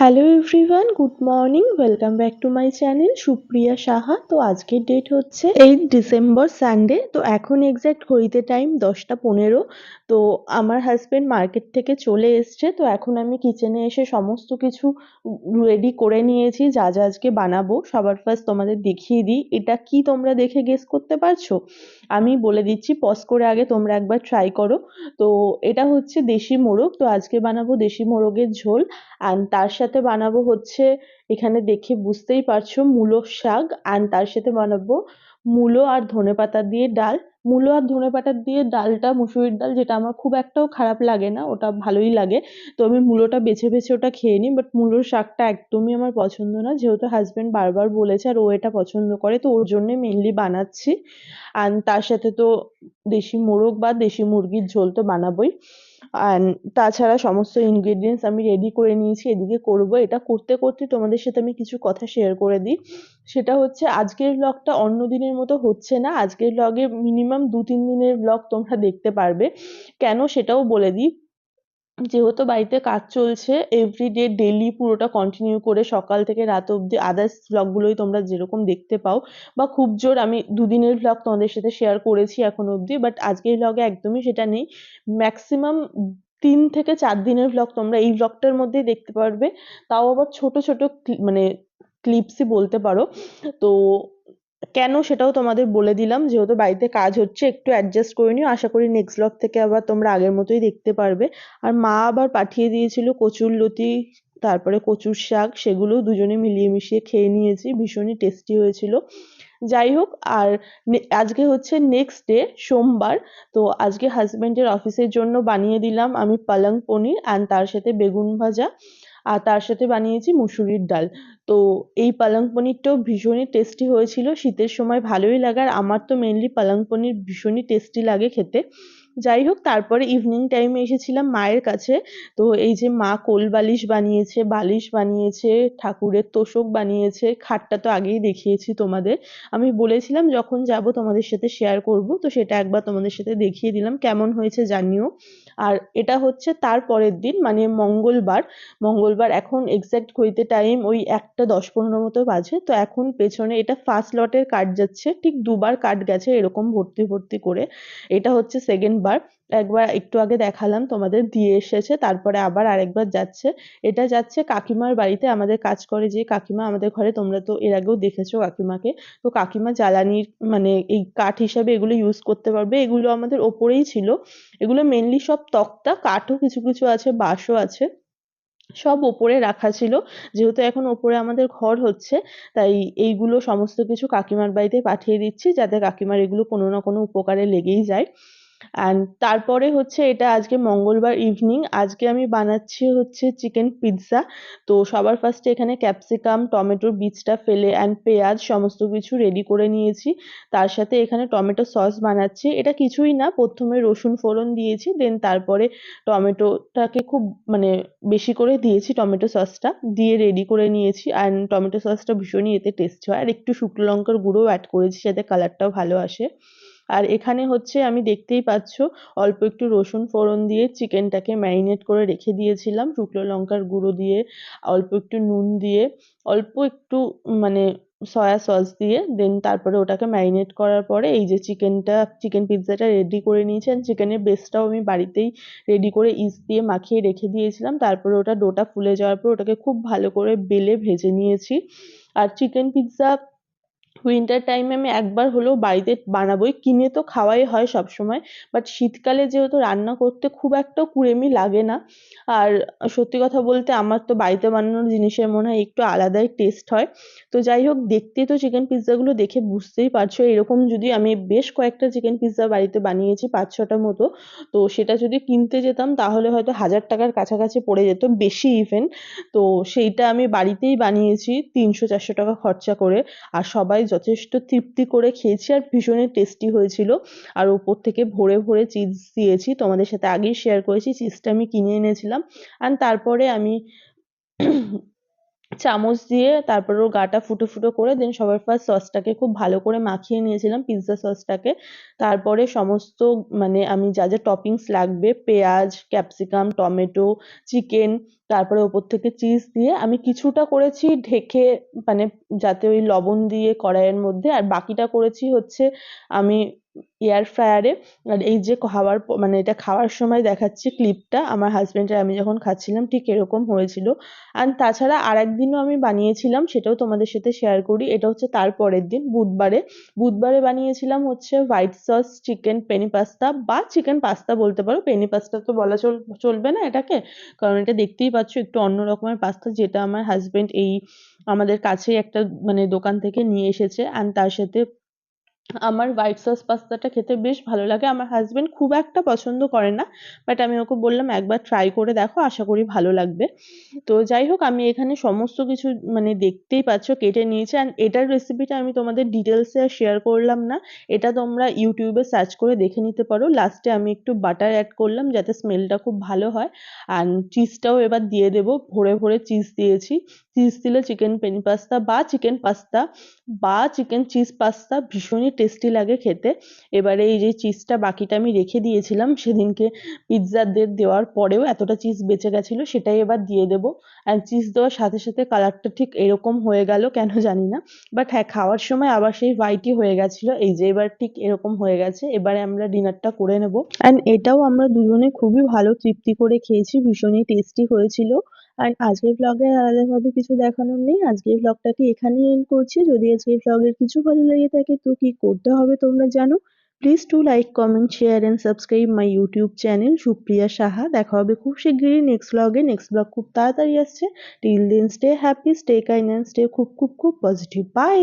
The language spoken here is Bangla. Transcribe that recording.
Hello everyone, good morning, welcome back to my channel Supriya Saha. তো আজকের ডেট হচ্ছে 8 ডিসেম্বর সানডে। তো এখন এক্স্যাক্ট ঘড়িতে টাইম 10টা 15। তো আমার হাজব্যান্ড মার্কেট থেকে চলে এসছে। তো এখন আমি কিচেনে এসে সমস্ত কিছু রেডি করে নিয়েছি, যা যা আজকে বানাবো। সবার ফার্স্ট তোমাদের দেখিয়ে দিই এটা কি, তোমরা দেখে গেস করতে পারছো? আমি বলে দিচ্ছি, পজ করে আগে তোমরা একবার ট্রাই করো। তো এটা হচ্ছে দেশি মোরগ। তো আজকে বানাবো দেশি মোরগের ঝোল। অ্যান্ড তার সাথে বানাবো হচ্ছে, এখানে দেখে বুঝতেই পারছো, মূলো শাক। অ্যান্ড তার সাথে বানাবো মূলো আর ধনেপাতা দিয়ে ডাল। মূলো আর ধনেপাতা দিয়ে ডালটা মুসুরির ডাল, যেটা আমার খুব একটাও খারাপ লাগে না, ওটা ভালোই লাগে। তো আমি মূলোটা বেছে বেছে ওটা খেয়ে নিই, বাট মূলোর শাকটা একদমই আমার পছন্দ না, যেহেতু হাজব্যান্ড বারবার বলেছে আর ও এটা পছন্দ করে, তো ওর জন্যই মেনলি বানাচ্ছি। অ্যান্ড তার সাথে তো দেশি মোরগ বা দেশি মুরগির ঝোল তো বানাবোই। অ্যান্ড তাছাড়া সমস্ত ইনগ্রেডিয়েন্টস আমি রেডি করে নিয়েছি, এদিকে করব। এটা করতে করতে তোমাদের সাথে আমি কিছু কথা শেয়ার করে দিই। সেটা হচ্ছে, আজকের ব্লগটা অন্য দিনের মতো হচ্ছে না। আজকের ব্লগে মিনিমাম 2-3 দিনের ব্লগ তোমরা দেখতে পারবে। কেন সেটাও বলে দিই। যেহেতু বাড়িতে কাজ চলছে, এভরিডে ডেইলি পুরোটা কন্টিনিউ করে সকাল থেকে রাত অবধি আদার্স ব্লগগুলোই তোমরা যেরকম দেখতে পাও, বা খুব জোর আমি 2 দিনের ব্লগ তোমাদের সাথে শেয়ার করেছি এখন অবধি, বাট আজকের ব্লগে একদমই সেটা নেই। ম্যাক্সিমাম 3 থেকে 4 দিনের ব্লগ তোমরা এই ব্লগটার মধ্যেই দেখতে পারবে। তাও আবার ছোট ছোট মানে ক্লিপসই বলতে পারো। তো কেন সেটাও তোমাদের বলে দিলাম। যেহেতু বাড়িতে কাজ হচ্ছে, একটু অ্যাডজাস্ট করে নিও। আশা করি নেক্সট ব্লগ থেকে আবার তোমরা আগের মতোই দেখতে পারবে। আর মা আবার পাঠিয়ে দিয়েছিল কচুরলতি, তারপরে কচুর শাক, সেগুলো দুজনে মিলিয়ে মিশিয়ে খেয়ে নিয়েছি, ভীষণই টেস্টি হয়েছিল। যাই হোক, আর আজকে হচ্ছে নেক্সট ডে, সোমবার। তো আজকে হাজবেন্ডের অফিসের জন্য বানিয়ে দিলাম আমি পালং পনির, অ্যান্ড তার সাথে বেগুন ভাজা, আর তার সাথে বানিয়েছি মুসুরির ডাল। তো এই পালং পনিরটাও ভীষণই টেস্টি হয়েছিল। শীতের সময় ভালোই লাগে, আর আমার তো মেনলি পালং পনির ভীষণই টেস্টি লাগে খেতে। যাই হোক, তারপরে ইভিনিং টাইমে এসেছিলাম মায়ের কাছে। তো এই যে মা কোল বালিশ বানিয়েছে, বালিশ বানিয়েছে, ঠাকুরের তোশক বানিয়েছে, খাটটা তো আগেই দেখিয়েছি তোমাদের। আমি বলেছিলাম যখন যাব তোমাদের সাথে শেয়ার করব, তো সেটা একবার তোমাদের সাথে দেখিয়ে দিলাম, কেমন হয়েছে জানিও। আর এটা হচ্ছে তার পরের দিন, মানে মঙ্গলবার। মঙ্গলবার এখন এক্সাক্ট ঘড়িতে টাইম ওই 1টা 10-15 মতো বাজে। তো এখন পেছনে এটা ফার্স্ট লটের কার্ড যাচ্ছে, ঠিক দুবার কার্ড গেছে এরকম ভর্তি ভর্তি করে। এটা হচ্ছে সেকেন্ড বার। একবার একটু আগে দেখালাম তোমাদের, দিয়ে এসেছে, তারপরে আবার আরেকবার যাচ্ছে। এটা যাচ্ছে কাকিমার বাড়িতে, আমাদের কাজ করে যে কাকিমা আমাদের ঘরে, তোমরা তো এর আগেও দেখেছো কাকিমাকে। তো কাকিমা জ্বালানির মানে এই কাঠ হিসাবে এগুলো ইউজ করতে পারবে। এগুলো আমাদের ওপরেই ছিল। এগুলো মেনলি সব তক্তা, কাঠও কিছু কিছু আছে, বাঁশও আছে, সব ওপরে রাখা ছিল। যেহেতু এখন ওপরে আমাদের ঘর হচ্ছে, তাই এইগুলো সমস্ত কিছু কাকিমার বাড়িতে পাঠিয়ে দিচ্ছি, যাতে কাকিমার এগুলো কোনো না কোনো উপকারে লেগেই যায়। অ্যান্ড তারপরে হচ্ছে, এটা আজকে মঙ্গলবার ইভিনিং। আজকে আমি বানাচ্ছি হচ্ছে চিকেন পিৎজা। তো সবার ফার্স্টে এখানে ক্যাপসিকাম, টমেটোর বীজটা ফেলে, অ্যান্ড পেঁয়াজ সমস্ত কিছু রেডি করে নিয়েছি। তার সাথে এখানে টমেটো সস বানাচ্ছি। এটা কিছুই না, প্রথমে রসুন ফোড়ন দিয়েছি, দেন তারপরে টমেটোটাকে খুব মানে বেশি করে দিয়েছি, টমেটো সসটা দিয়ে রেডি করে নিয়েছি। অ্যান্ড টমেটো সসটা ভীষণই এতে টেস্টি হয়, আর একটু শুকনো লঙ্কার গুঁড়োও অ্যাড করেছি যাতে কালারটাও ভালো আসে। আর এখানে হচ্ছে আমি দেখতেই পাচ্ছ, অল্প একটু রসুন ফোড়ন দিয়ে চিকেনটাকে ম্যারিনেট করে রেখে দিয়েছিলাম, শুকনো লঙ্কার গুঁড়ো দিয়ে, অল্প একটু নুন দিয়ে, অল্প একটু মানে সয়া সস দিয়ে, দেন তারপরে ওটাকে ম্যারিনেট করার পরে এই যে চিকেন পিৎজাটা রেডি করে নিয়েছি। আর চিকেনের বেসটাও আমি বাড়িতেই রেডি করে ইস্ট দিয়ে মাখিয়ে রেখে দিয়েছিলাম। তারপরে ওটা ডোটা ফুলে যাওয়ার পর ওটাকে খুব ভালো করে বেলে ভেজে নিয়েছি। আর চিকেন পিৎজা উইন্টার টাইমে আমি একবার হলেও বাড়িতে বানাবোই। কিনে তো খাওয়াই হয় সবসময়, বাট শীতকালে যেহেতু রান্না করতে খুব একটাও কুড়েমি লাগে না। আর সত্যি কথা বলতে আমার তো বাড়িতে বানানোর জিনিসের মনে হয় একটু আলাদাই টেস্ট হয়। তো যাই হোক, দেখতে তো চিকেন পিৎজাগুলো দেখে বুঝতেই পারছো, এরকম যদি আমি বেশ কয়েকটা চিকেন পিৎজা বাড়িতে বানিয়েছি, 5-6টার মতো। তো সেটা যদি কিনতে যেতাম তাহলে হয়তো 1000 টাকার কাছাকাছি পড়ে যেত, বেশি ইভেন। তো সেইটা আমি বাড়িতেই বানিয়েছি 300-400 টাকা খরচা করে। আর সবাই যথেষ্ট তৃপ্তি করে খেয়েছি, আর ভীষণই টেস্টি হয়েছিল। আর ওপর থেকে ভরে ভরে চিজ দিয়েছি, তোমাদের সাথে আগেই শেয়ার করেছি চিজটা আমি কিনে এনেছিলাম। অ্যান্ড তারপরে আমি চামচ দিয়ে তারপর ওর গাটা ফুটো ফুটো করে দেন সবার ফার্স্ট সসটাকে খুব ভালো করে মাখিয়ে নিয়েছিলাম, পিৎজা সসটাকে। তারপরে সমস্ত মানে আমি যা যা টপিংস লাগবে, পেঁয়াজ, ক্যাপসিকাম, টমেটো, চিকেন, তারপরে ওপর থেকে চিজ দিয়ে আমি কিছুটা করেছি ঢেকে, মানে যাতে ওই লবণ দিয়ে কড়াইয়ের মধ্যে, আর বাকিটা করেছি হচ্ছে আমি এয়ার ফ্রায়ারে। আর এই যে খাওয়ার মানে এটা খাওয়ার সময় দেখাচ্ছি ক্লিপটা, আমার হাজবেন্ড আর আমি যখন খাচ্ছিলাম ঠিক এরকম হয়েছিল। আর তাছাড়া আরেকদিনও আমি বানিয়েছিলাম, সেটাও তোমাদের সাথে শেয়ার করি। এটা হচ্ছে তার পরের দিন বুধবারে। বুধবারে বানিয়েছিলাম হচ্ছে white sauce chicken Penney pasta, বা চিকেন পাস্তা বলতে পারো, পেনি পাস্তা তো বলা চলবে না এটাকে, কারণ এটা দেখতেই পাচ্ছ একটু অন্য রকমের পাস্তা, যেটা আমার হাজবেন্ড এই আমাদের কাছেই একটা মানে দোকান থেকে নিয়ে এসেছে। অ্যান্ড তার সাথে আমার হোয়াইট সস পাস্তাটা খেতে বেশ ভালো লাগে। আমার হাসব্যান্ড খুব একটা পছন্দ করে না। বাট আমি ওকে বললাম একবার ট্রাই করে দেখো, আশা করি ভালো লাগবে। তো যাই হোক, আমি এখানে সমস্ত কিছু মানে দেখতেই পাচ্ছ কেটে নিয়েছি। অ্যান্ড এটার রেসিপিটা আমি তোমাদের ডিটেলসে আর শেয়ার করলাম না। এটা তোমরা ইউটিউবে সার্চ করে দেখে নিতে পারো। লাস্টে আমি একটু বাটার অ্যাড করলাম যাতে স্মেলটা খুব ভালো হয়। অ্যান্ড চিজটাও এবার দিয়ে দেবো, ভরে ভরে চিজ দিয়েছি। চিজ দিলে চিকেন পেনি পাস্তা বা চিকেন পাস্তা বা চিকেন চিজ পাস্তা ভীষণই টেস্টি লাগে খেতে। এবারে এই যে চিজটা বাকিটা আমি রেখে দিয়েছিলাম সেদিনকে পিৎজাদের দেওয়ার পরেও এতটা চিজ বেঁচে গেছিলো, সেটাই এবার দিয়ে দেবো। আর চিজ দেওয়ার সাথে সাথে কালারটা ঠিক এরকম হয়ে গেল কেন জানি না, বাট হ্যাঁ খাওয়ার সময় আবার সেই হোয়াইটই হয়ে গেছিলো। এই যে এবার ঠিক এরকম হয়ে গেছে। এবারে আমরা ডিনারটা করে নেব। অ্যান্ড এটাও আমরা দুজনে খুবই ভালো তৃপ্তি করে খেয়েছি, ভীষণই টেস্টি হয়েছিল। আর আজকের ব্লগে আলাদাভাবে কিছু দেখানোর নেই, আজকের ব্লগটাকে এখানেই এন্ড করছি। যদি আজকের ব্লগের কিছু ভালো লেগে থাকে তো কি করতে হবে তোমরা জানো। Please to like comment share and subscribe my YouTube channel Supriya Saha. দেখা হবে খুব শিগগিরই নেক্সট ব্লগে। নেক্সট ব্লগ খুব তাড়াতাড়ি আসছে। Till then stay happy, stay kind and stay খুব খুব খুব পজিটিভ। বাই।